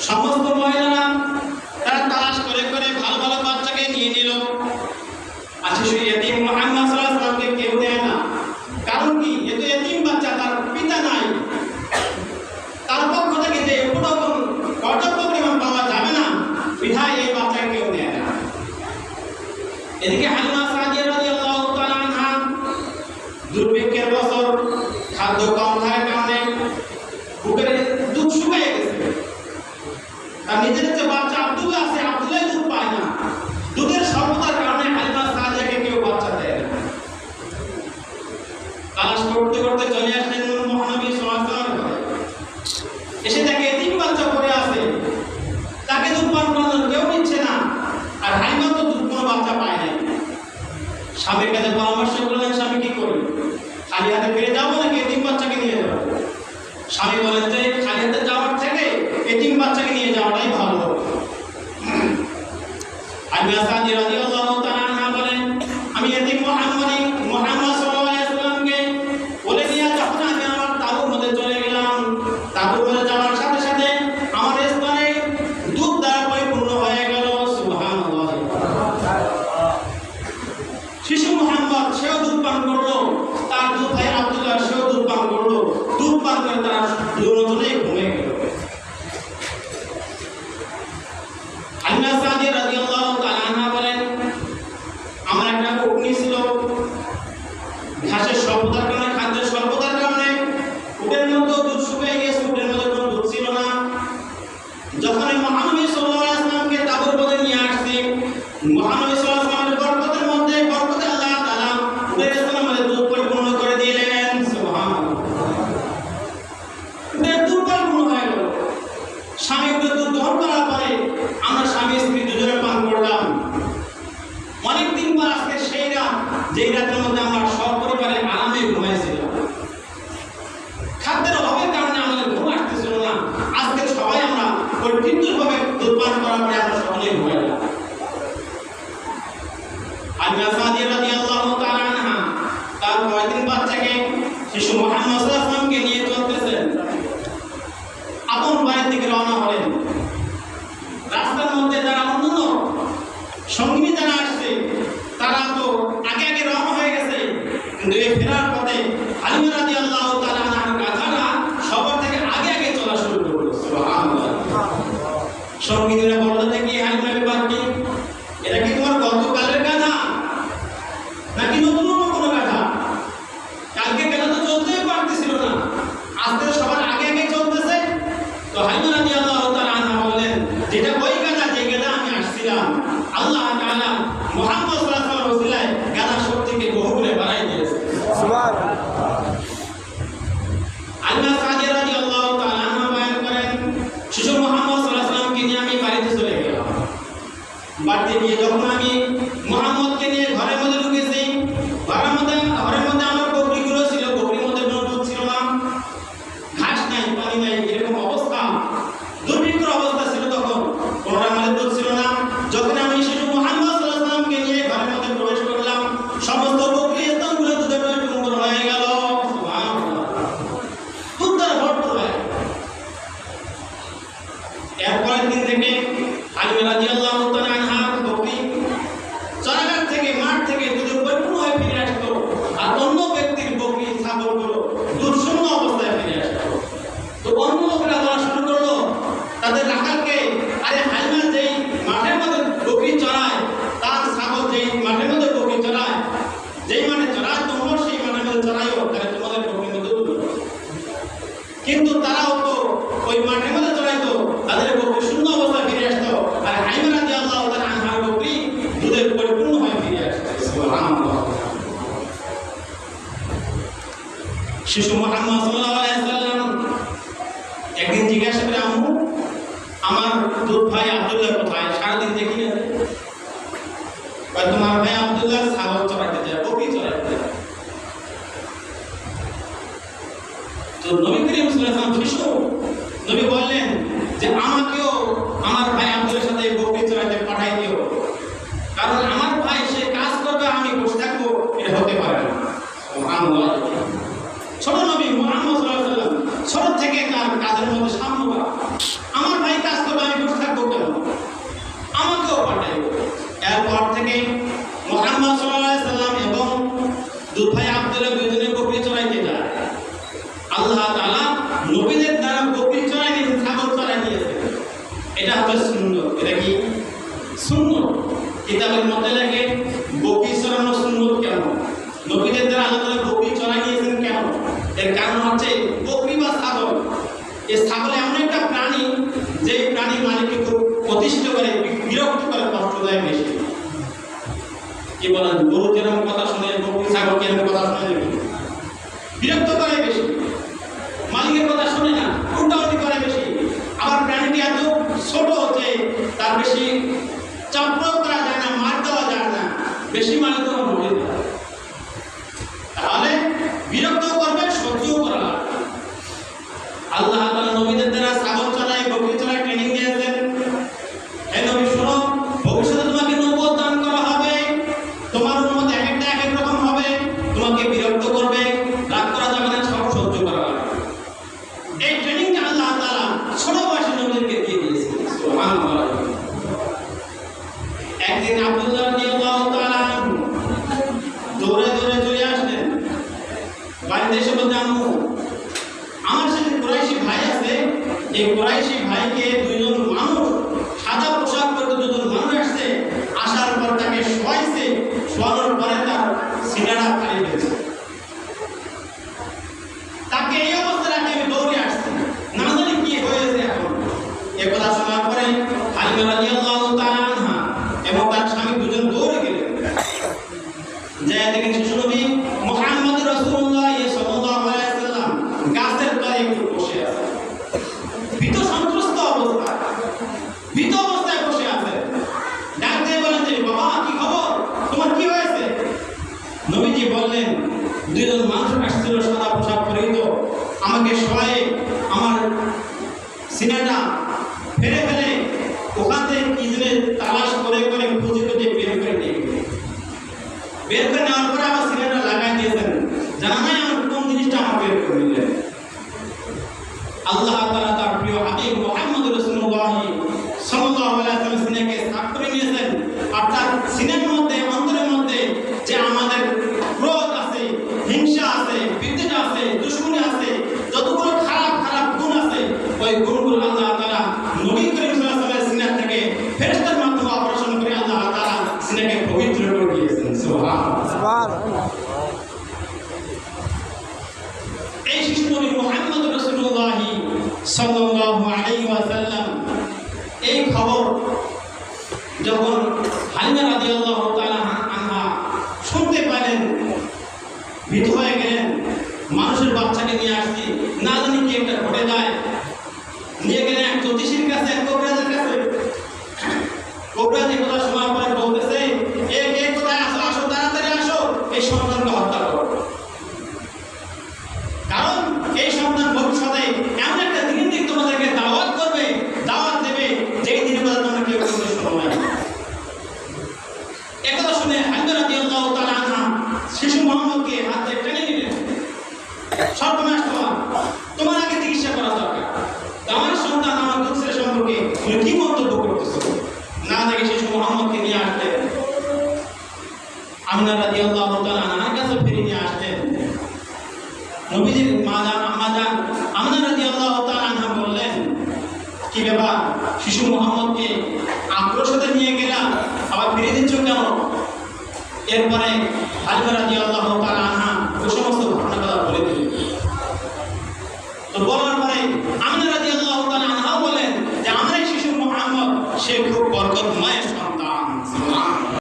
সমস্ত মহিলারা তারা তালাশ করে করে ভালো ভালো বাচ্চাকে নিয়ে নিল। আচ্ছা, সেই এতিম মুহাম্মদ সাল্লাল্লাহু আলাইহি ওয়াসাল্লামকে কেউ দেয় না। কারণ কি? এ তো এতিম বাচ্চা, তার পিতা নাই। তার পক্ষ থেকে যে কোনোরকম পর্যাপ্ত পরিমাণ পাওয়া যাবে না, বিধায় এই বাচ্চাকে কেউ দেয় না। এদিকে হালিমা সাদিয়া রাদিয়াল্লাহু তাআলা আনহা দুর্ভিক্ষের বছর, খাদ্য কম থাকার কারণে বুকের দুধ শুকিয়ে গেছে। আর নিজের যে বাচ্চা আব্দুল্লাহ আছে, আব্দুল্লাহ দুধ পায় না। দুধের স্বল্পতার কারণে হালিমা সাদিয়াকে কেউ বাচ্চা দেয় না। তালাশ করতে করতে চলে আসলেন মহানবী সাল্লাল্লাহু আলাইহি ওয়াসাল্লাম। এসে দেখে এতিম বাচ্চা পড়ে আছে, তাকে দুধ পান করানোর কেউ নিচ্ছে না। আর হালিমা তো দুধ কোনো বাচ্চা পায় না। স্বামীর কাছে পরামর্শ করলেন, স্বামী কি করি? খালি হাতে ফিরে যাবো নাকি এতিম বাচ্চাকে নিয়ে যাবো? স্বামী বলেন যে খালি হাতে যাওয়ার থেকে এতিম বাচ্চাকে নিয়ে যাওয়াটাই ভালো। হালিমা সাদিয়া রাদিয়াল্লাহু তাআলা আনহা বলেন, আমি এতিম মুহাম্মদ সাল্লাল্লাহু আলাইহি ওয়াসাল্লামকে বলে নিয়ে যখন আমি আমার তাঁবুর মধ্যে চলে গেলাম, তাঁবুর মধ্যে যাওয়ার সাথে সাথে আমার স্তনে দুধ দ্বারা পরিপূর্ণ হয়ে গেল। সুবহানাল্লাহ। শিশু মুহাম্মদ সেও দুধ পান করলো, তার দুধ ভাই আব্দুল্লাহ সেও দুধ পান করলো। দুধ পান করে তারা দুজনে ঘুমিয়ে গেল। হালিমা সাদিয়া রাদিয়াল্লাহু তাআলা আনহা বলেন, আমার একটা উটনি ছিল, ঘাসের স্বল্পতার কারণে, খাদ্যের স্বল্পতার কারণে উটের মধ্যে দুধ শুকিয়ে গেছে, উটের মধ্যে কোনো দুধ ছিল না। যখন মহানবী সাল্লাল্লাহু আলাইহি ওয়াসাল্লামকে তাঁবুর মধ্যে নিয়ে আসছি, মহানবী সাল্লাল্লাহু আলাইহি ওয়াসাল্লামের বরকতের মধ্যে বরকতে আল্লাহ তাআলা উটের স্তনের মধ্যে দুধ পরিপূর্ণ করে দিলেন। সুবহানাল্লাহ। উটের দুধ পরিপূর্ণ হয়ে গেল। স্বামী উটের দুধ গ্রহণ করার পরে আমরা স্বামী স্ত্রী দুজনে পান করলাম। অনেকদিন পর আজকে সেই রাত, যেই রাতের মধ্যে আমরা সপরিবারে আরামে ঘুমাইছিলাম। খাদ্যের অভাবের কারণে আমাদের ঘুম আসতেছিল না। আজকে সবাই আমরা পরিতৃপ্তভাবে দুধ পান করার পরে আমরা সকলে ঘুমাইলাম। হালিমা সাদিয়া রাদিয়াল্লাহু তাআলা আনহা তার কয়েকদিন বাচ্চাকে শিশু মুহাম্মদ সাল্লাল্লাহু আলাইহি ওয়াসাল্লামকে নিয়ে চলতেছেন, আপন বাড়ির দিকে রওনা হলেন। রাস্তার মধ্যে যারা অন্যান্য সঙ্গী যারা আসছে, তারা তো আগে আগে রওনা হয়ে গেছে, কিন্তু এই ফেরার পথে হালিমা রাদিয়াল্লাহু তাআলা আনহার গাধাটা সবার থেকে আগে আগে চলা শুরু করলো। সুবহানাল্লাহ। সঙ্গীরা বলতে থাকে, হালিমা ব্যাপার কি? এটা কি তোমার গতকালের গাধা নাকি নতুন কোনো গাধা? কালকে গাধা তো চলতেই পারতেছিল না, আজকে সবার আগে আগে চলতেছে। তো হালিমা রাদিয়াল্লাহু তাআলা আনহা বললেন, যেটা ওই গাধা, যে গাধা আমি আসছিলাম, আল্লাহ তাআলা মুহাম্মদ সাল্লাল্লাহু আলাইহি ওয়াসাল্লামের ওসিলায় গাধার শক্তিকে বহুগুণে বাড়াই দিয়েছে। সুবহানাল্লাহ। হালিমা সাদিয়া রাদিয়াল্লাহু তাআলা আনহা বয়ান করেন, শিশু মুহাম্মদ সাল্লাল্লাহু আলাইহি ওয়াসাল্লামকে নিয়ে আমি বাড়িতে চলে গেলাম। বাড়িতে গিয়ে যখন আমি মুহাম্মদকে নিয়ে ঘরের মধ্যে ঢুকেছি, ঘরের মধ্যে আমার বকরিগুলো ছিল, বকরির মধ্যে কোনো দুধ ছিল না, ঘাস নাই, পানি নাই, এরকম অবস্থা, দুর্ভিক্ষের অবস্থা ছিল। তখন কোনোটার মধ্যে দুধ ছিল না। যখন আমি শিশু মুহাম্মদ সাল্লাল্লাহু আলাইহি ওয়াসাল্লামকে নিয়ে ঘরের মধ্যে প্রবেশ করলাম, সমস্ত বকরি স্তনগুলো দুধে পরিপূর্ণ হয়ে গেল। সুবহানাল্লাহ। দুধ দ্বারা ভরপুর হয়ে গেল। এরপরের দিন থেকে হালিমা রাদিয়াল্লাহু তাআলা আনহা বকরি চরাগার থেকে, মাঠ থেকে দুধে পরিপূর্ণ হয়ে ফিরে আসতো। আর অন্য ব্যক্তির বকরি, ছাগলগুলো দুধ শূন্য অবস্থায় ফিরে আসতো। তো অন্য লোকেরা বলা শুরু করলো তাদের রাখালকে, আরে হালিমা যেই মাঠের মধ্যে বকরি চড়ায়, তার ছাগল যেই মাঠের মধ্যে বকরি চড়ায়, যেই মাঠে চড়ায় তোমরা সেই মাঠের মধ্যে চড়াইও, তাহলে তোমাদের বকরির মধ্যে দুধ। কিন্তু তারাও তো ওই মাঠের মধ্যে চড়াইতো, তাদের বকরি শূন্য অবস্থায় ফিরে আসতো। আর হালিমা রাদিয়াল্লাহু তাআলা আনহার বকরি দুধের পরিপূর্ণ হয়ে ফিরে আসতো। সুবহানাল্লাহ। শিশু মুহাম্মদ সাল্লাল্লাহু আলাইহি ওয়াসাল্লাম একদিন জিজ্ঞাসা করে, আম্মু আমার দুধ ভাই আব্দুল্লাহ কোথায়? সারাদিন দেখি না। তোমার ভাই আব্দুল্লাহ ছাগল চড়াইতে যায়, বকরি চড়াইতে যায়। তো নবী করিম সাল্লাল্লাহু আলাইহি ওয়াসাল্লাম শিশু নবী বললেন যে আমাকেও আমার ভাই আব্দুল্লাহর সাথে বকরি চড়াইতে পাঠাই দিও, কারণ আমার ভাই সে কাজ করবে, আমি বসে থাকবো, এটা হতে পারে না। সুবহানাল্লাহ। ছোট নবী মুহাম্মদ সাল্লাল্লাহু আলাইহি ওয়াসাল্লাম ছোট থেকে তার কাজের মধ্যে সাম্য করা। আমার ভাই কাজ করবে, ছাগলের মধ্যে লেখে বকরি চড়ানো সুন্নত কেন, নবীদের দ্বারা আল্লাহ তাআলা বকরি চড়াই নিয়েছেন কেন? এর কারণ হচ্ছে বকরি বা ছাগল, এই ছাগল এমন একটা প্রাণী যে প্রাণী মালিককে খুব প্রতিষ্ঠিত করে, বিরক্ত করে, কষ্ট দেয় বেশি। কি বলেন, গরু যেরকম কথা শুনে বকরি ছাগল কিরকম কথা শুনে দেবে, বিরক্ত করে বেশি, মালিকের কথা শুনে না, উল্টাউল্টি করে বেশি। আবার প্রাণীটি এত ছোট যে তার বেশি চাপ প্রয়োগ করা যায় না, মার দেওয়া যায় না, বেশি মালিক মরে যায়। তাহলে বিরক্ত করবে, সহ্যও করা লাগবে। আল্লাহ তাআলা নবীদের দ্বারা ছাগল চড়ায়, বকরি চড়ায় ট্রেনিং দিয়েছেন। হে নবী শোনো, ভবিষ্যতে তোমাকে নবুয়ত দান করা হবে, তোমার উম্মত এক একটা এক এক রকম হবে, তোমাকে বিরক্ত করবে, রাগ করা যাবে না, সব সহ্য করা লাগবে। এই ট্রেনিংটা আল্লাহ তাআলা ছোট বয়সে নবীদেরকে দিয়ে দিয়েছেন। সুবহানাল্লাহ। একদিন আব্দুল্লাহ রাদিয়াল্লাহু তাআলা দৌড়ে দৌড়ে চলে আসলেন বাড়িতে, এসে বলতে আম্মু আমার সাথে কুরাইশি ভাই আছে, এই কুরাইশি ভাইকে দুইজন মানুষ সাদা পোশাক পরে দুজন মানুষ আসছে, আসার পর তাকে শোয়াইছে, শোয়ানোর পরে তার সিনারা ফাড়ি গেছে। তাকে এই অবস্থা রাখে আমি দৌড়ে আসছি, না জানি কি হয়েছে এখন। এ কথা শোনার পরে হালিমা রাদিয়াল্লাহু তাআলা আনহা এবং তার স্বামী দুজন দৌড়ে গেলেন, যে দেখেন শিশু নবী মুহাম্মদ রাসূলুল্লাহ সাল্লাল্লাহু আলাইহি ওয়াসাল্লাম গাছের তলায় একটু বসে আছে, ভীত সন্ত্রস্ত অবস্থা, ভীত অবস্থায় বসে আছে। ডাক দিয়ে বলেন যে বাবা কি খবর, তোমার কি হয়েছে? নবীজি বললেন দুইজন মানুষ আসছিল সাদা পোশাক পরিহিত, আমাকে শোয়ে আমার সিনাটা ফেলে ফেলে ওখান থেকে কি জিনিস তালাশ করে করে খুঁজে খুঁজে বের করে নিয়ে গেল। বের করে নেওয়ার পরে আমার সিনাটা লাগাই দিয়েছেন, জানা নাই আমার কোন জিনিসটা আমার বের করে নিলেন। আল্লাহ তাআলা তার প্রিয় হাবিব মুহাম্মদ রাসূলুল্লাহ সাল্লাল্লাহু আলাইহি ওয়াসাল্লাম সিনাকে সাফ করে নিয়েছেন। অর্থাৎ সিনার মধ্যে, অন্তরের মধ্যে যে আমাদের ক্রোধ আছে, হিংসা আছে, বিদ্বেষ আছে, দুশমনী আছে, যতগুলো খারাপ খারাপ গুণ আছে, ওই গুণগুলো আল্লাহ তাআলা নবী করিম সাল্লাল্লাহু আলাইহি ওয়াসাল্লামের সিনা থেকে ফেরেশতার মাধ্যমে অপারেশন করে আল্লাহ তাআলা সিনাকে পবিত্র করে দিয়েছেন। সুবহানাল্লাহ। এই শিশু নবী মুহাম্মদ রাসূলুল্লাহ সাল্লাল্লাহু আলাইহি ওয়াসাল্লাম এই খবর যখন হালিমা রাদিয়াল্লাহু তাআলা আনহা শুনতে পেলেন, ভীত হয়ে গেলেন। মানুষের বাচ্চাকে নিয়ে আসছি, না জানি কি একটা ঘটে যায়। নিয়ে গেলেন এক জ্যোতিষীর কাছে, এক কবিরাজের কাছে। কবিরাজ এই কথা শোনার পরে বলতেছে, কে কোথায় আসো, আসো তাড়াতাড়ি আসো, এই সন্তানকে হত্যা করো। কারণ এই সন্তান ভবিষ্যতে এমন একটা দিন দিক তোমাদেরকে দাওয়াত করবে, দাওয়াত দেবে, যেই দিনের কথা তোমরা কেউ কোনো সময়। একথা শুনে হালিমা রাদিয়াল্লাহু তাআলা আনহা শিশু মুহাম্মদকে হাতে টেনে নিলেন। সর্বনাশ তোমার আগে চিকিৎসা করা দরকার। আমার সন্তান আমার দুঃখের সম্পর্কে তুমি কি মন্তব্য করতেছো? না দেখে শিশু মুহাম্মদকে নিয়ে আসতেন, আমিনা রাদিয়াল্লাহু তাআলা আনহার কাছে ফিরে নিয়ে আসতেন। নবীজির মা জান আম্মা জান আমিনা রাদিয়াল্লাহু তাআলা আনহা বললেন, কি ব্যাপার, শিশু মুহাম্মদকে আক্রোশতে নিয়ে গেলাম, আবার ফিরে দিচ্ছ কেন? এরপরে হালিমা রাদিয়াল্লাহু তাআলা আনহা ওই সমস্ত ঘটনা কথা বলে দিলেন। তো বলার